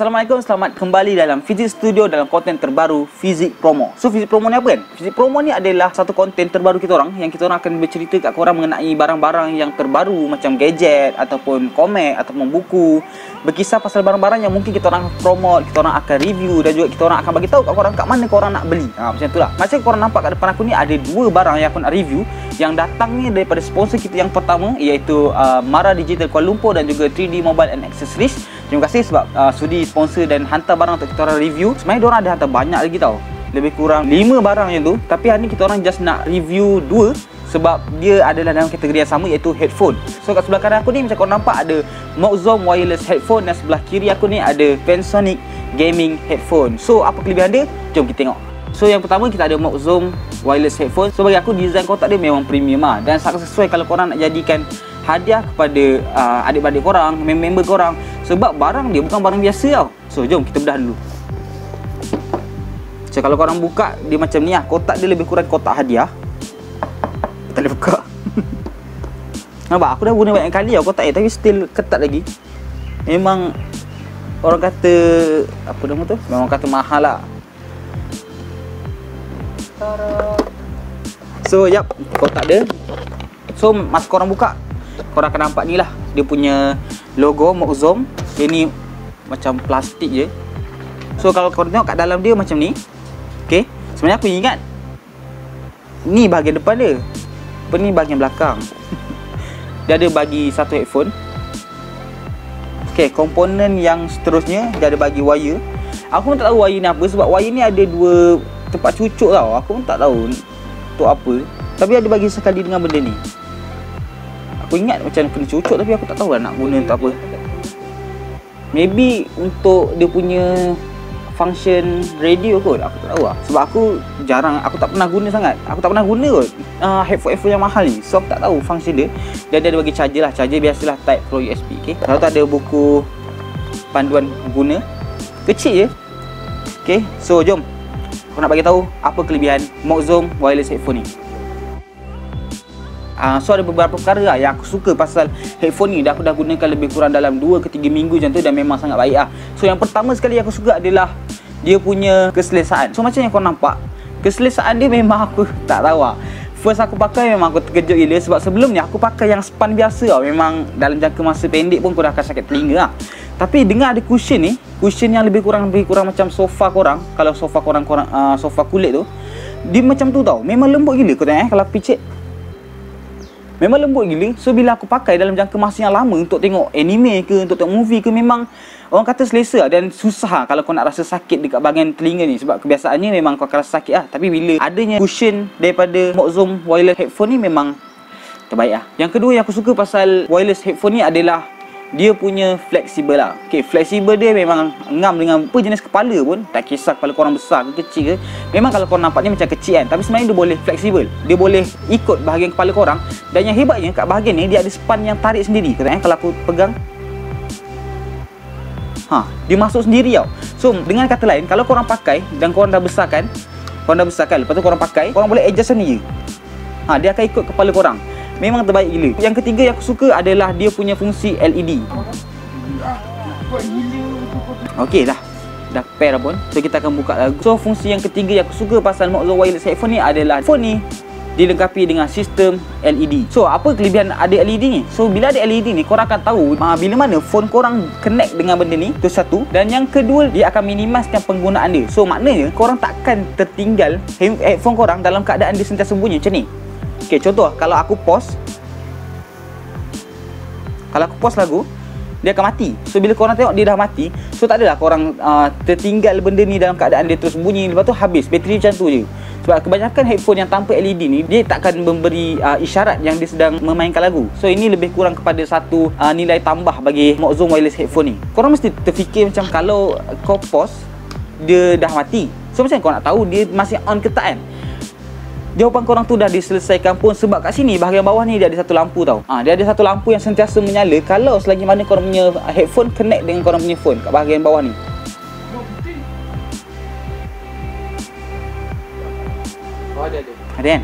Assalamualaikum, selamat kembali dalam Fizik Studio dalam konten terbaru Fizik Promo. So Fizik Promo ni apa kan? Fizik Promo ni adalah satu konten terbaru kita orang yang kita orang akan bercerita kat korang mengenai barang-barang yang terbaru macam gadget ataupun komik ataupun buku. Berkisah pasal barang-barang yang mungkin kita orang promote, kita orang akan review dan juga kita orang akan bagi tahu kat korang kat mana korang nak beli. Macam itulah. Macam korang nampak kat depan aku ni ada dua barang yang aku nak review yang datangnya daripada sponsor kita yang pertama, iaitu Mara Digital Kuala Lumpur dan juga 3D Mobile and Accessories. Terima kasih sebab sudi sponsor dan hantar barang untuk kita orang review. Sebenarnya diorang ada hantar banyak lagi tau, lebih kurang 5 barang yang tu. Tapi hari ni kita orang just nak review 2 sebab dia adalah dalam kategori yang sama, iaitu headphone. So kat sebelah kanan aku ni macam korang nampak ada Moxom wireless headphone dan sebelah kiri aku ni ada Pensonic gaming headphone. So apa kelebihan dia? Jom kita tengok. So yang pertama kita ada Moxom wireless headphone. So bagi aku design kotak dia memang premium lah, dan sangat sesuai kalau korang nak jadikan hadiah kepada adik-beradik korang, member korang, sebab barang dia bukan barang biasa tau. So jom kita bedah dulu. So kalau korang buka dia macam ni lah, kotak dia lebih kurang kotak hadiah. Tak boleh buka. Nampak aku dah guna banyak kali tau kotak ni, tapi still ketat lagi. Memang orang kata apa nama tu, memang kata mahal lah. So yap, kotak dia. So masa korang buka, korang akan nampak ni lah, dia punya logo Moxom. Dia ni macam plastik je. So kalau korang tengok kat dalam dia macam ni. Okay, sebenarnya aku ingat ni bahagian depan dia, apa ni bahagian belakang. Dia ada bagi satu headphone. Okay, komponen yang seterusnya dia ada bagi wire. Aku pun tak tahu wire ni apa, sebab wire ni ada dua tempat cucuk tau. Aku pun tak tahu untuk apa, tapi ada bagi sekali dengan benda ni. Aku ingat macam kena cucuk, tapi aku tak tahu lah nak guna untuk apa. Maybe untuk dia punya function radio kot, aku tak tahu lah. Sebab aku jarang, aku tak pernah guna sangat. Aku tak pernah guna kot headphone yang mahal ni. So aku tak tahu function dia. Dan dia ada bagi charger lah, charger biasalah Type Pro USB. Okay, kalau tak ada buku panduan guna, kecil je. Okay, so jom aku nak bagi tahu apa kelebihan Moxom wireless headphone ni. So ada beberapa perkara lah yang aku suka pasal headphone ni. Aku dah gunakan lebih kurang dalam 2 ke 3 minggu macam tu, dan memang sangat baik lah. So yang pertama sekali yang aku suka adalah dia punya keselesaan. So macam yang kau nampak, keselesaan dia memang aku tak tahu lah. First aku pakai memang aku terkejut gila, sebab sebelum ni aku pakai yang span biasa lah. Memang dalam jangka masa pendek pun kau dah akan sakit telinga lah. Tapi dengan ada cushion ni, cushion yang lebih kurang macam sofa korang. Kalau sofa korang sofa kulit tu, dia macam tu tau. Memang lembut gila kau tengok kalau picit. Memang lembut gila. So bila aku pakai dalam jangka masa yang lama untuk tengok anime ke, untuk tengok movie ke, memang orang kata selesa. Dan susah kalau kau nak rasa sakit dekat bahagian telinga ni, sebab kebiasaannya memang kau akan rasa sakit lah. Tapi bila adanya cushion daripada Moxom wireless headphone ni, memang terbaik lah. Yang kedua yang aku suka pasal wireless headphone ni adalah dia punya fleksibel lah. Okay, fleksibel dia memang ngam dengan apa jenis kepala pun. Tak kisah kepala korang besar ke kecil ke, memang kalau korang nampak ni macam kecil kan, tapi sebenarnya dia boleh fleksibel. Dia boleh ikut bahagian kepala korang. Dan yang hebatnya kat bahagian ni dia ada span yang tarik sendiri. Kalau aku pegang, dia masuk sendiri tau. So dengan kata lain, kalau korang pakai dan korang dah besarkan, lepas tu korang pakai, korang boleh adjust sendiri. Dia akan ikut kepala korang. Memang terbaik gila. Yang ketiga yang aku suka adalah dia punya fungsi LED. Okey dah pair pun. So kita akan buka lagu. So fungsi yang ketiga yang aku suka pasal Moxom wireless headphone ni adalah phone ni dilengkapi dengan sistem LED. So apa kelebihan ada LED ni? So bila ada LED ni, korang akan tahu bila mana phone korang connect dengan benda ni. Itu satu. Dan yang kedua, dia akan minimiskan penggunaan dia. So maknanya korang takkan tertinggal headphone korang dalam keadaan dia sentiasa bunyi macam ni. Okay, contoh kalau aku pause lagu, dia akan mati. So bila korang tengok dia dah mati, so tak adalah korang tertinggal benda ni dalam keadaan dia terus bunyi, lepas tu habis bateri macam tu je. Sebab kebanyakan headphone yang tanpa LED ni, dia takkan memberi isyarat yang dia sedang memainkan lagu. So ini lebih kurang kepada satu nilai tambah bagi Moxom wireless headphone ni. Korang mesti terfikir macam kalau kau pause, dia dah mati. So macam kau nak tahu dia masih on ke tak kan? Jawapan korang tu dah diselesaikan pun, sebab kat sini bahagian bawah ni dia ada satu lampu tau. Dia ada satu lampu yang sentiasa menyala kalau selagi mana korang punya headphone connect dengan korang punya phone kat bahagian bawah ni. Ada kan?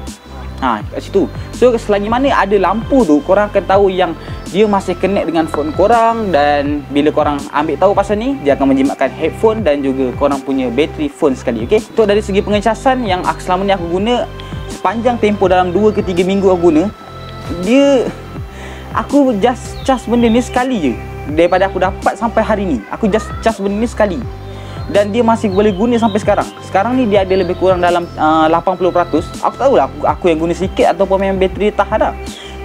Kat situ. So selagi mana ada lampu tu, korang akan tahu yang dia masih connect dengan phone korang. Dan bila korang ambil tahu pasal ni, dia akan menjimatkan headphone dan juga korang punya bateri phone sekali. Okay, untuk dari segi pengecasan yang selama ni aku guna, sepanjang tempoh dalam 2 ke 3 minggu aku guna, aku just charge benda ni sekali je. Daripada aku dapat sampai hari ni, aku just charge benda ni sekali. Dan dia masih boleh guna sampai sekarang. Sekarang ni dia ada lebih kurang dalam 80%. Aku tahulah aku yang guna sikit ataupun memang bateri tahan dah.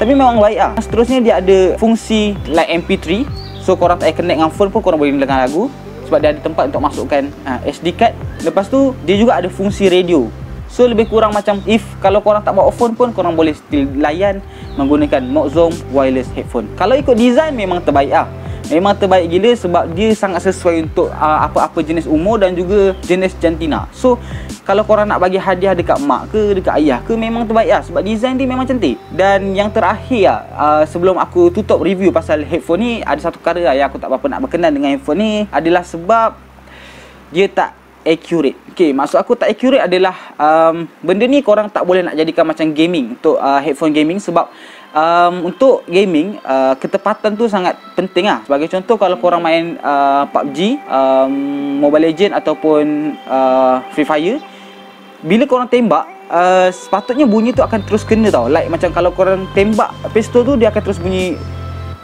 Tapi memang baik lah. Seterusnya dia ada fungsi like MP3. So korang tak connect dengan phone pun korang boleh dengar lagu, sebab dia ada tempat untuk masukkan SD card. Lepas tu dia juga ada fungsi radio. So lebih kurang macam if kalau korang tak bawa phone pun, korang boleh still layan menggunakan Moxom wireless headphone. Kalau ikut design memang terbaik lah. Memang terbaik gila sebab dia sangat sesuai untuk apa-apa jenis umur dan juga jenis jantina. So kalau korang nak bagi hadiah dekat mak ke, dekat ayah ke, memang terbaik lah sebab design dia memang cantik. Dan yang terakhir lah, sebelum aku tutup review pasal headphone ni, ada satu perkara lah yang aku tak berapa nak berkenan dengan headphone ni, adalah sebab dia tak accurate. Okay, maksud aku tak accurate adalah benda ni korang tak boleh nak jadikan macam gaming untuk headphone gaming. Sebab untuk gaming, ketepatan tu sangat penting lah. Sebagai contoh, kalau korang main PUBG, Mobile Legend ataupun Free Fire, bila korang tembak, sepatutnya bunyi tu akan terus kena tau. Like macam kalau korang tembak pistol tu, dia akan terus bunyi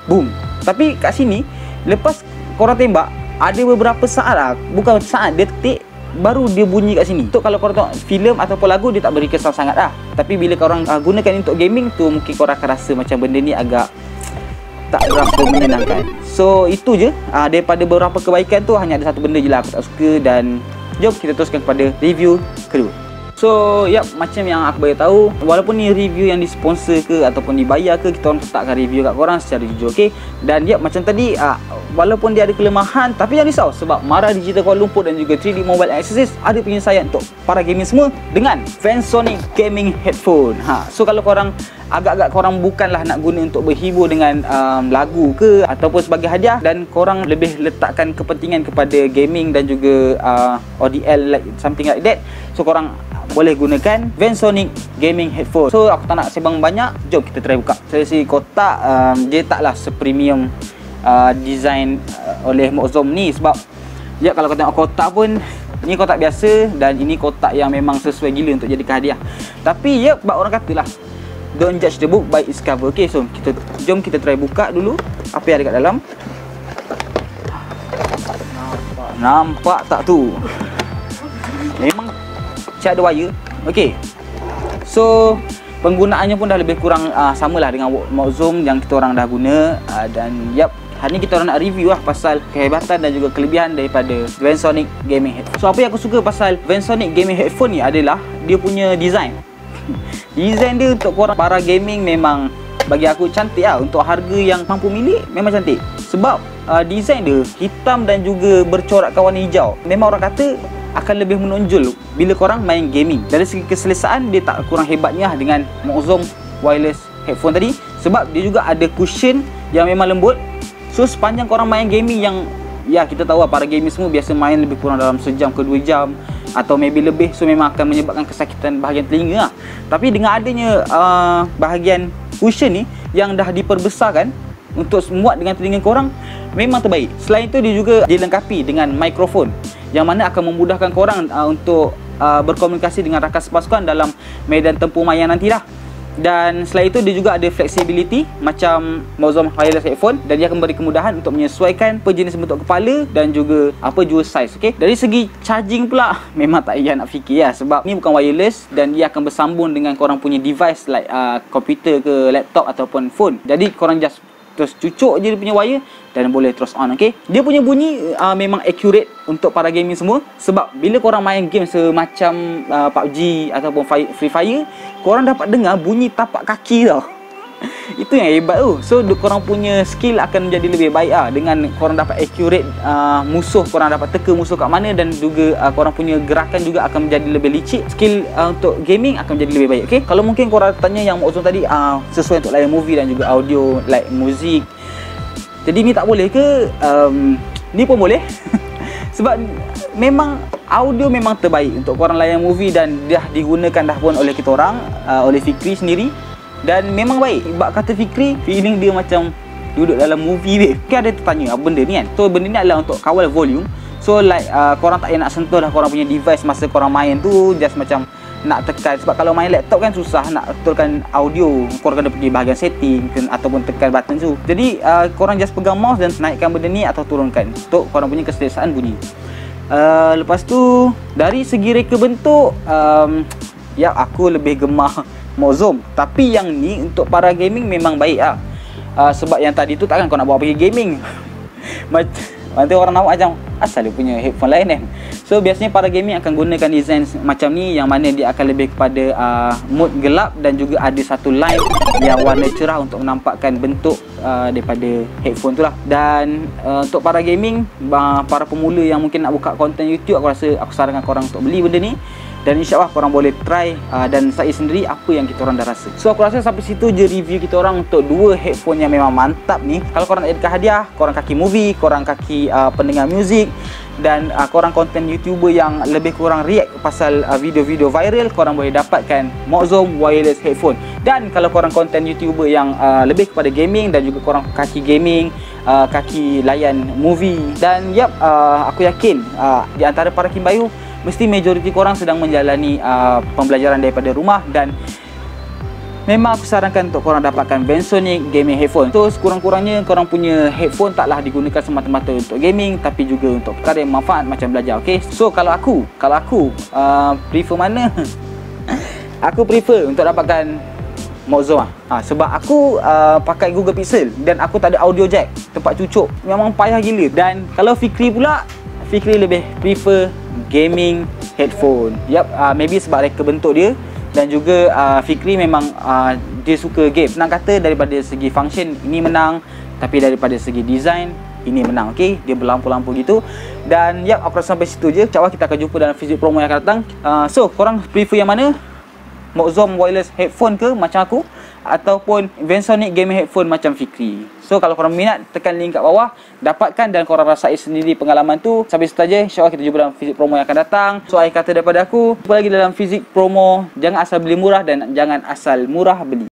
boom. Tapi kat sini, lepas korang tembak, ada beberapa saat lah, bukan saat, detik baru dia bunyi kat sini. Untuk kalau korang tengok filem ataupun lagu, dia tak beri kesan sangat lah. Tapi bila korang gunakan untuk gaming tu, mungkin korang akan rasa macam benda ni agak tak berapa menyenangkan. So itu je, daripada beberapa kebaikan tu, hanya ada satu benda je lah aku tak suka. Dan jom kita teruskan kepada review kedua. So macam yang aku bagi tahu, walaupun ni review yang disponsor ke ataupun dibayar ke, kita orang tetap akan review kat korang secara jujur. Okay, dan macam tadi, walaupun dia ada kelemahan, tapi jangan risau sebab Mara Digital Kuala Lumpur dan juga 3D Mobile Accessories ada penyelesaian untuk para gaming semua dengan VanSonic Gaming Headphone. So kalau korang agak-agak korang bukanlah nak guna untuk berhibur dengan lagu ke ataupun sebagai hadiah, dan korang lebih letakkan kepentingan kepada gaming dan juga ODL, like something like that, so korang boleh gunakan VanSonic Gaming Headphone. So aku tak nak sebang banyak, jom kita try buka. Dari segi kotak, dia taklah sepremium design oleh Moxom ni. Sebab kalau kau tengok kotak pun, ni kotak biasa dan ini kotak yang memang sesuai gila untuk jadikan hadiah. Tapi sebab orang katalah, don't judge the book by its cover. Okay, so jom kita try buka dulu apa yang ada kat dalam. Nampak tak tu? Memang macam ada wire. Okay, so penggunaannya pun dah lebih kurang samalah dengan Moxom yang kita orang dah guna. Dan hari ni kita orang nak review lah pasal kehebatan dan juga kelebihan daripada VanSonic Gaming Headphone. So apa yang aku suka pasal VanSonic Gaming Headphone ni adalah dia punya design. Design dia untuk korang para gaming memang bagi aku cantik lah. Untuk harga yang mampu milik, memang cantik. Sebab design dia hitam dan juga bercorakkan warna hijau. Memang orang kata akan lebih menonjol bila korang main gaming. Dari segi keselesaan, dia tak kurang hebatnya dengan Moxom wireless headphone tadi. Sebab dia juga ada cushion yang memang lembut. So sepanjang korang main gaming yang kita tahu lah, para gaming semua biasa main lebih kurang dalam sejam ke 2 jam atau maybe lebih. So memang akan menyebabkan kesakitan bahagian telinga lah. Tapi dengan adanya bahagian cushion ni yang dah diperbesarkan untuk muat dengan telinga korang, memang terbaik. Selain itu, dia juga dilengkapi dengan mikrofon yang mana akan memudahkan korang untuk berkomunikasi dengan rakan sepasukan dalam medan tempur maya nanti lah. Dan selain itu, dia juga ada flexibility macam Moxom wireless headphone, dan dia akan beri kemudahan untuk menyesuaikan jenis bentuk kepala dan juga dual size. Okay, dari segi charging pula, memang tak payah nak fikir lah, sebab ni bukan wireless dan dia akan bersambung dengan korang punya device like komputer ke laptop ataupun phone. Jadi korang just terus cucuk je dia punya wire dan boleh terus on. Okay, dia punya bunyi memang accurate untuk para gaming semua. Sebab bila korang main game semacam PUBG ataupun Free Fire, korang dapat dengar bunyi tapak kaki tau. Itu yang hebat tu. So korang punya skill akan menjadi lebih baik lah, dengan korang dapat accurate musuh, korang dapat teka musuh kat mana, dan juga korang punya gerakan juga akan menjadi lebih licik. Skill untuk gaming akan menjadi lebih baik. Okay, kalau mungkin korang tanya yang Moxom tadi sesuai untuk layan movie dan juga audio like muzik, jadi ni tak boleh ke? Ni pun boleh. Sebab memang audio memang terbaik untuk korang layan movie dan dah digunakan dah pun oleh kita orang, oleh Fikri sendiri, dan memang baik. Bab kata Fikri, feeling dia macam duduk dalam movie dia. Mungkin ada tertanya apa benda ni kan. So benda ni adalah untuk kawal volume. So like korang tak payah nak sentuh dah korang punya device masa korang main tu, just macam nak tekan. Sebab kalau main laptop kan susah nak betulkan audio, korang kena pergi bahagian setting ataupun tekan button tu. Jadi korang just pegang mouse dan naikkan benda ni atau turunkan untuk korang punya keselesaan bunyi. Lepas tu dari segi reka bentuk, ya aku lebih gemar Mozom. Tapi yang ni untuk para gaming memang baik lah. Sebab yang tadi tu takkan kau nak bawa pergi gaming. Nanti orang nampak macam asal dia punya headphone lain kan. So biasanya para gaming akan gunakan design macam ni, yang mana dia akan lebih kepada mood gelap dan juga ada satu line yang warna cerah untuk menampakkan bentuk daripada headphone tu lah. Dan untuk para gaming, para pemula yang mungkin nak buka konten YouTube, aku sarankan korang untuk beli benda ni. Dan insyaAllah korang boleh try dan saya sendiri apa yang kita orang dah rasa. So aku rasa sampai situ je review kita orang untuk dua headphone yang memang mantap ni. Kalau korang nak jadikan hadiah, korang kaki movie, korang kaki pendengar muzik, dan korang konten YouTuber yang lebih kurang react pasal video-video viral, korang boleh dapatkan Mozom wireless headphone. Dan kalau korang konten YouTuber yang lebih kepada gaming dan juga korang kaki gaming, kaki layan movie, dan aku yakin di antara para Kimbayu mesti majoriti korang sedang menjalani pembelajaran daripada rumah, dan memang aku sarankan untuk korang dapatkan ViewSonic gaming headphone. So sekurang-kurangnya korang punya headphone taklah digunakan semata-mata untuk gaming, tapi juga untuk perkara yang manfaat macam belajar. Okay, so kalau aku prefer mana? Aku prefer untuk dapatkan Mozom sebab aku pakai Google Pixel dan aku tak ada audio jack, tempat cucuk memang payah gila. Dan kalau Fikri pula, Fikri lebih prefer gaming headphone. Maybe sebab reka bentuk dia, dan juga Fikri memang dia suka game. Senang kata daripada segi function ini menang, tapi daripada segi design ini menang. Okay, dia berlampu-lampu gitu. Dan aku rasa sampai situ je. InsyaAllah kita akan jumpa dalam Fizik Promo yang akan datang. So korang prefer yang mana? Mozom wireless headphone ke macam aku, ataupun ViewSonic gaming headphone macam Fikri? So kalau korang minat, tekan link kat bawah, dapatkan dan korang rasai sendiri pengalaman tu. Sampai situ saja. InsyaAllah kita jumpa dalam Fizik Promo yang akan datang. So akhir kata daripada aku, jumpa lagi dalam Fizik Promo. Jangan asal beli murah dan jangan asal murah beli.